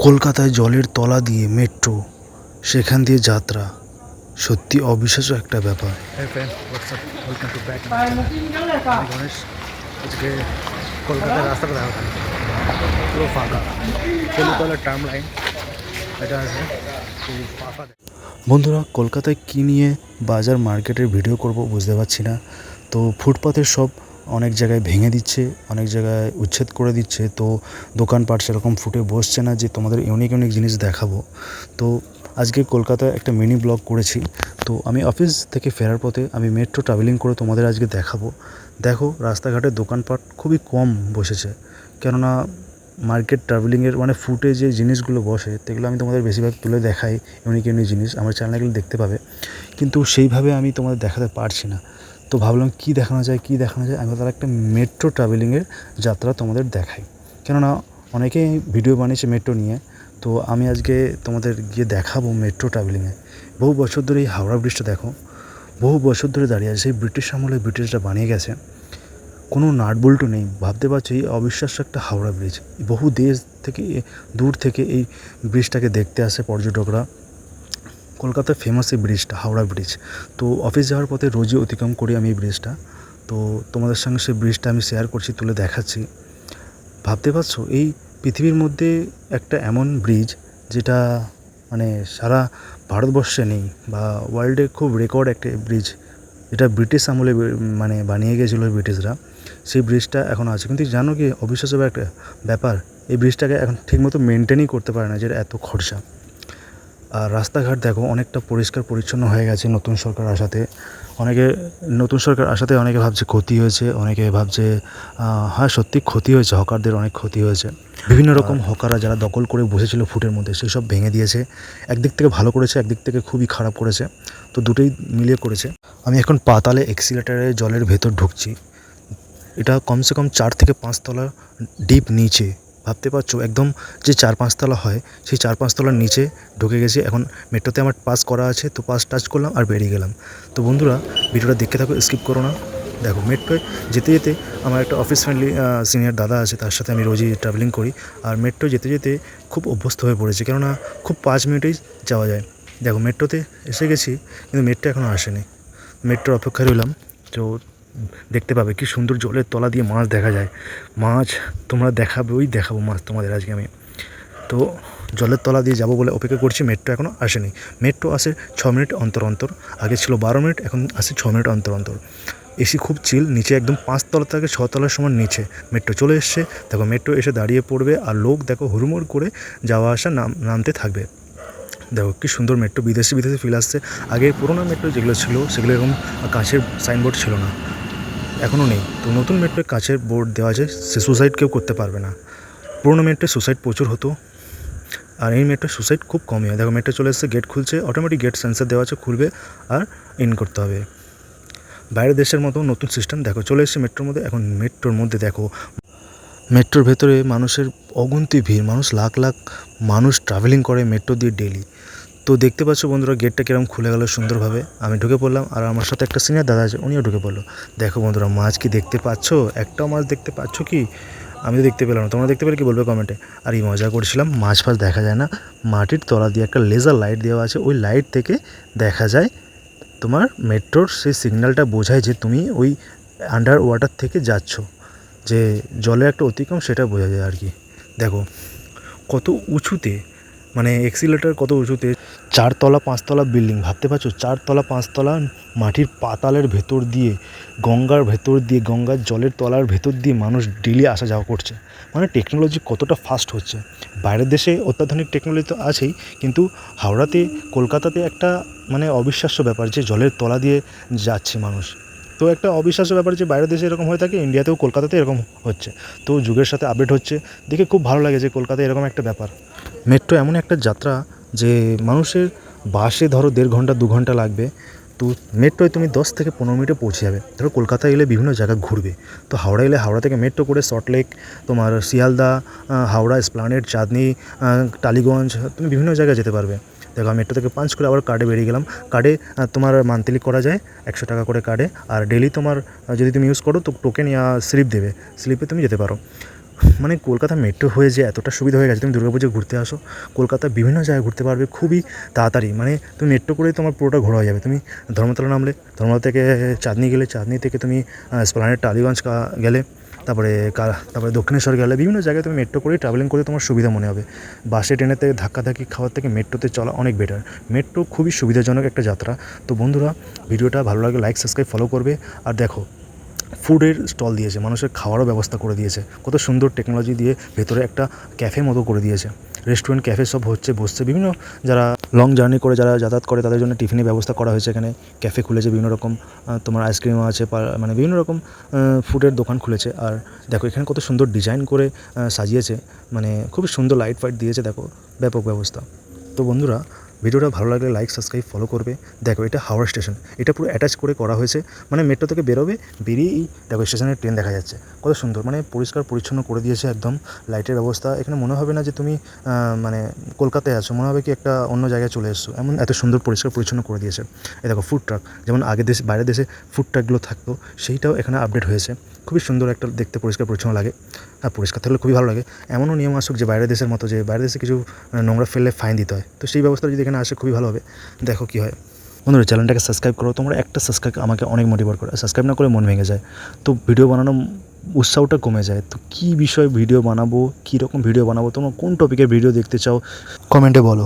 কলকাতায় জলের তলা দিয়ে মেট্রো, সেখান দিয়ে যাত্রা, সত্যি অবিশ্বাস্য একটা ব্যাপার। গণেশ, আজকে কলকাতার রাস্তাটা দেখা পুরো ফাঁকা, কলকাতার টার্ম লাইন এটা আছে ফাঁকা। বন্ধুরা, কলকাতায় কী নিয়ে বাজার মার্কেটের ভিডিও করব বুঝতে পারছি না। তো ফুটপাথের সব অনেক জায়গায় ভেঙে দিচ্ছে, অনেক জায়গায় উচ্ছেদ করে দিচ্ছে। তো দোকানপাট সেরকম ফুটে বসছে না যে তোমাদের ইউনিক ইউনিক জিনিস দেখাবো। তো আজকে কলকাতায় একটা মিনি ব্লগ করেছি। তো আমি অফিস থেকে ফেরার পথে আমি মেট্রো ট্রাভেলিং করে তোমাদের আজকে দেখাবো। দেখো, রাস্তাঘাটে দোকানপাট খুবই কম বসেছে, কেননা মার্কেট ট্রাভেলিংয়ের মানে ফুটে যে জিনিসগুলো বসে সেগুলো আমি তোমাদের বেশিরভাগ তুলে দেখাই। ইউনিক ইউনিক জিনিস আমার চ্যানেলগুলো দেখতে পাবে, কিন্তু সেইভাবে আমি তোমাদের দেখাতে পারছি না। তো ভাবলাম কী দেখানো যায় আমি তার একটা মেট্রো ট্রাভেলিংয়ের যাত্রা তোমাদের দেখাই, কেননা অনেকেই ভিডিও বানিয়েছে মেট্রো নিয়ে। তো আমি আজকে তোমাদের গিয়ে দেখাবো মেট্রো ট্রাভেলিংয়ে। বহু বছর ধরে এই হাওড়া ব্রিজটা দেখো, বহু বছর ধরে দাঁড়িয়ে আছে। সেই ব্রিটিশ আমলে ব্রিটিশরা বানিয়ে গেছে, কোনো নাটবল্টু নেই। ভাবতে পারছো এই অবিশ্বাস্য একটা হাওড়া ব্রিজ। বহু দেশ থেকে, দূর থেকে এই ব্রিজটাকে দেখতে আসে পর্যটকরা। কলকাতার ফেমাস এই ব্রিজটা, হাওড়া ব্রিজ। তো অফিস যাওয়ার পথে রোজই অতিক্রম করি আমি এই ব্রিজটা। তো তোমাদের সঙ্গে সেই ব্রিজটা আমি শেয়ার করছি, তুলে দেখাচ্ছি। ভাবতে পারছো এই পৃথিবীর মধ্যে একটা এমন ব্রিজ যেটা মানে সারা ভারতবর্ষে নেই, বা ওয়ার্ল্ডে খুব রেকর্ড একটা ব্রিজ, যেটা ব্রিটিশ আমলে মানে বানিয়ে গিয়েছিলো ব্রিটিশরা। সেই ব্রিজটা এখন আছে, কিন্তু জানো কি অবিশ্বাস্য একটা ব্যাপার, এই ব্রিজটাকে এখন ঠিকমতো মেনটেনই করতে পারে না, যেটা এত খরচা। আর রাস্তাঘাট দেখো অনেকটা পরিষ্কার পরিচ্ছন্ন হয়ে গেছে নতুন সরকার আসাতে। নতুন সরকার আসাতে অনেকে ভাবছে ক্ষতি হয়েছে, অনেকে ভাবছে হ্যাঁ সত্যি ক্ষতি হয়েছে, হকারদের অনেক ক্ষতি হয়েছে। বিভিন্ন রকম হকাররা যারা দখল করে বসেছিল ফুটের মধ্যে, সেই সব ভেঙে দিয়েছে। একদিক থেকে ভালো করেছে, একদিক থেকে খুবই খারাপ করেছে। তো দুটোই মিলিয়ে করেছে। আমি এখন পাতালে এক্সিলেটারে জলের ভেতর ঢুকছি। এটা কমসে কম 4 থেকে 5 তলা ডিপ নিচে। ভাবতে পারছো একদম যে 4-5 তলা হয়, সেই 4-5 তলার নিচে ঢুকে গেছি। এখন মেট্রোতে আমার পাস করা আছে, তো পাস টাচ করলাম আর বেরিয়ে গেলাম। তো বন্ধুরা, ভিডিওটা দেখতে থাকো, স্কিপ করো না। দেখো, মেট্রোয় যেতে যেতে আমার একটা অফিস ফ্রেন্ডলি সিনিয়র দাদা আছে, তার সাথে আমি রোজই ট্রাভেলিং করি। আর মেট্রো যেতে যেতে খুব অভ্যস্ত হয়ে পড়েছি, কেননা খুব 5 মিনিটেই যাওয়া যায়। দেখো, মেট্রোতে এসে গেছি, কিন্তু মেট্রো এখনও আসেনি। মেট্রোর অপেক্ষায় রইলাম। তো দেখতে পাবে কি সুন্দর জলের তলা দিয়ে মাছ দেখা যায়। মাছ তোমরা দেখাবো মাছ তোমাদের আজকে আমি। তো জলের তলা দিয়ে যাব বলে অপেক্ষা করছি, মেট্রো এখনও আসেনি। মেট্রো আসে 6 মিনিট অন্তর অন্তর, আগে ছিল 12 মিনিট, এখন আসে 6 মিনিট অন্তর অন্তর। এসি খুব চিল, নিচে একদম 5 তলা থেকে 6 তলার সময় নিচে মেট্রো চলে এসছে। দেখো, মেট্রো এসে দাঁড়িয়ে পড়বে, আর লোক দেখো হুড়মুড় করে যাওয়া আসা নামতে থাকবে। দেখো কি সুন্দর মেট্রো, বিদেশি ফিল আসছে। আগে পুরোনো মেট্রো যেগুলো ছিল সেগুলো এরকম কাঁচের সাইনবোর্ড ছিল না, এখনও নেই। তো নতুন মেট্রোয় কাঁচের বোর্ড দেওয়া আছে, সে সুসাইড কেউ করতে পারবে না। পুরোনো মেট্রোয় সুসাইড প্রচুর হতো, আর এই মেট্রোয় সুসাইড খুব কমই হয়। দেখো, মেট্রো চলে এসেছে, গেট খুলছে, অটোমেটিক গেট সেন্সার দেওয়া আছে, খুলবে আর ইন করতে হবে। বাইরের দেশের মতো নতুন সিস্টেম। দেখো চলে এসেছে মেট্রোর মধ্যে। এখন মেট্রোর মধ্যে দেখো, মেট্রোর ভেতরে মানুষের অগুন্তি ভিড়, লাখ লাখ মানুষ ট্রাভেলিং করে মেট্রো দিয়ে ডেলি। তো দেখতে পাচ্ছ বন্ধুরা, গেটটা কীরকম খুলে গেল সুন্দরভাবে। আমি ঢুকে পড়লাম, আর আমার সাথে একটা সিনিয়র দাদা আছে, উনিও ঢুকে পড়লো। দেখো বন্ধুরা, মাছ কি দেখতে পাচ্ছ? একটাও মাছ দেখতে পাচ্ছ কি? আমি তো দেখতে পেলাম না, তোমরা দেখতে পেলে কি বলবে কমেন্টে। আর এই মজা করছিলাম, মাছ ফাছ দেখা যায় না। মাটির তলা দিয়ে একটা লেজার লাইট দেওয়া আছে, ওই লাইট থেকে দেখা যায় তোমার মেট্রোর সেই সিগন্যালটা বোঝায় যে তুমি ওই আন্ডার ওয়াটার থেকে যাচ্ছ, যে জলে একটা অতিক্রম, সেটা বোঝা যায় আর কি। দেখো কত উঁচুতে, মানে এক্সিলেটার কত উঁচুতে, 4 তলা 5 তলা বিল্ডিং। ভাবতে পারছো 4 তলা 5 তলা মাটির পাতালের ভেতর দিয়ে, গঙ্গার ভেতর দিয়ে, গঙ্গার জলের তলার ভেতর দিয়ে মানুষ ডেলি আসা যাওয়া করছে। মানে টেকনোলজি কতটা ফাস্ট হচ্ছে। বাইরের দেশে অত্যাধুনিক টেকনোলজি তো আছেই, কিন্তু হাওড়াতে, কলকাতাতে একটা মানে অবিশ্বাস্য ব্যাপার যে জলের তলা দিয়ে যাচ্ছে মানুষ। তো একটা অবিশ্বাস্য ব্যাপার যে বাইরের দেশে এরকম হয়ে থাকে, ইন্ডিয়াতেও কলকাতাতে এরকম হচ্ছে। তো যুগের সাথে আপডেট হচ্ছে, দেখে খুব ভালো লাগে যে কলকাতায় এরকম একটা ব্যাপার। মেট্রো এমন একটা যাত্রা যে মানুষের বাসে ধরো 1.5 ঘন্টা 2 ঘন্টা লাগবে, তো মেট্রোয় তুমি 10 থেকে 15 মিনিটে পৌঁছে যাবে। ধরো কলকাতায় এলে বিভিন্ন জায়গা ঘুরবে, তো হাওড়া এলে হাওড়া থেকে মেট্রো করে সল্টলেক, তোমার শিয়ালদা, হাওড়া এসপ্লানেড, চাঁদনি, টালিগঞ্জ, তুমি বিভিন্ন জায়গায় যেতে পারবে। দেখো, আমি মেট্রো থেকে পাঞ্চ করে আবার কার্ডে বেরিয়ে গেলাম। কার্ডে তোমার মান্থলি করা যায় 100 টাকা করে কার্ডে, আর ডেলি তোমার যদি তুমি ইউজ করো তো টোকেন ইয়া স্লিপ দেবে, স্লিপে তুমি যেতে পারো। মানে কলকাতা মেট্রো হয়ে যে এতটা সুবিধা হয়ে গেছে, তুমি দুর্গাপুজো ঘুরতে আসো, কলকাতার বিভিন্ন জায়গায় ঘুরতে পারবে খুবই তাড়াতাড়ি। মানে তুমি মেট্রো করেই তোমার পুরোটা ঘোরা হয়ে যাবে। তুমি ধর্মতলা নামলে, ধর্মতলা থেকে চাঁদনি গেলে, চাঁদনি থেকে তুমি এসপ্ল্যানেড টালিগঞ্জ গেলে, তারপরে দক্ষিণেশ্বর গেলে, বিভিন্ন জায়গায় তুমি মেট্রো করেই ট্রাভেলিং করে তোমার সুবিধা মনে হবে। বাসে ট্রেনেতে ধাক্কাধাক্কি খাওয়ার থেকে মেট্রোতে চলা অনেক বেটার। মেট্রো খুবই সুবিধাজনক একটা যাত্রা। তো বন্ধুরা, ভিডিওটা ভালো লাগলে লাইক, সাবস্ক্রাইব, ফলো করবে। আর দেখো, ফুডের স্টল দিয়েছে, মানুষের খাওয়ারও ব্যবস্থা করে দিয়েছে, কত সুন্দর টেকনোলজি দিয়ে ভেতরে একটা ক্যাফে মতো করে দিয়েছে। রেস্টুরেন্ট, ক্যাফে সব বসছে। বিভিন্ন যারা লং জার্নি করে, যারা যাতায়াত করে, তাদের জন্য টিফিনের ব্যবস্থা করা হয়েছে। এখানে ক্যাফে খুলেছে বিভিন্ন রকম, তোমার আইসক্রিমও আছে, মানে বিভিন্ন রকম ফুডের দোকান খুলেছে। আর দেখো এখানে কত সুন্দর ডিজাইন করে সাজিয়েছে, মানে খুবই সুন্দর লাইট ফাইট দিয়েছে, দেখো ব্যাপক ব্যবস্থা। তো বন্ধুরা, ভিডিওটা ভালো লাগলে লাইক, সাবস্ক্রাইব, ফলো করবে। দেখো এটা হাওড়া স্টেশন, এটা পুরো অ্যাটাচ করে করা হয়েছে, মানে মেট্রো থেকে বেরোবে, বেরিয়েই দেখো স্টেশনের ট্রেন দেখা যাচ্ছে, কত সুন্দর, মানে পরিষ্কার পরিচ্ছন্ন করে দিয়েছে একদম। লাইটের ব্যবস্থা, এখানে মনে হবে না যে তুমি মানে কলকাতায় আছো, মনে হবে কি একটা অন্য জায়গায় চলে এসছো, এমন এত সুন্দর পরিষ্কার পরিচ্ছন্ন করে দিয়েছে। এই দেখো ফুড ট্রাক, যেমন আগের দেশে, বাইরের দেশে ফুড ট্রাকগুলো থাকতো, সেইটাও এখানে আপডেট হয়েছে। খুবই সুন্দর একটা দেখতে, পরিষ্কার পরিচ্ছন্ন লাগে। হ্যাঁ, পরিষ্কার থাকলে খুবই ভালো লাগে। এমনও নিয়ম আসুক যে বাইরের দেশের মতো, যে বাইরের দেশে কিছু নোংরা ফেললে ফাইন দিতে হয়, তো সেই ব্যবস্থা যদি এখানে আসে খুবই ভালো হবে। দেখো কী হয়। বন্ধুরা, চ্যানেলটাকে সাবস্ক্রাইব করো, তোমরা একটা সাবস্ক্রাইব আমাকে অনেক মোটিভেট করে। সাবস্ক্রাইব না করে মন ভেঙে যায়, তো ভিডিও বানানো উৎসাহটা কমে যায়। তো কী বিষয়ে ভিডিও বানাবো, কীরকম ভিডিও বানাবো, তোমরা কোন টপিকের ভিডিও দেখতে চাও, কমেন্টে বলো।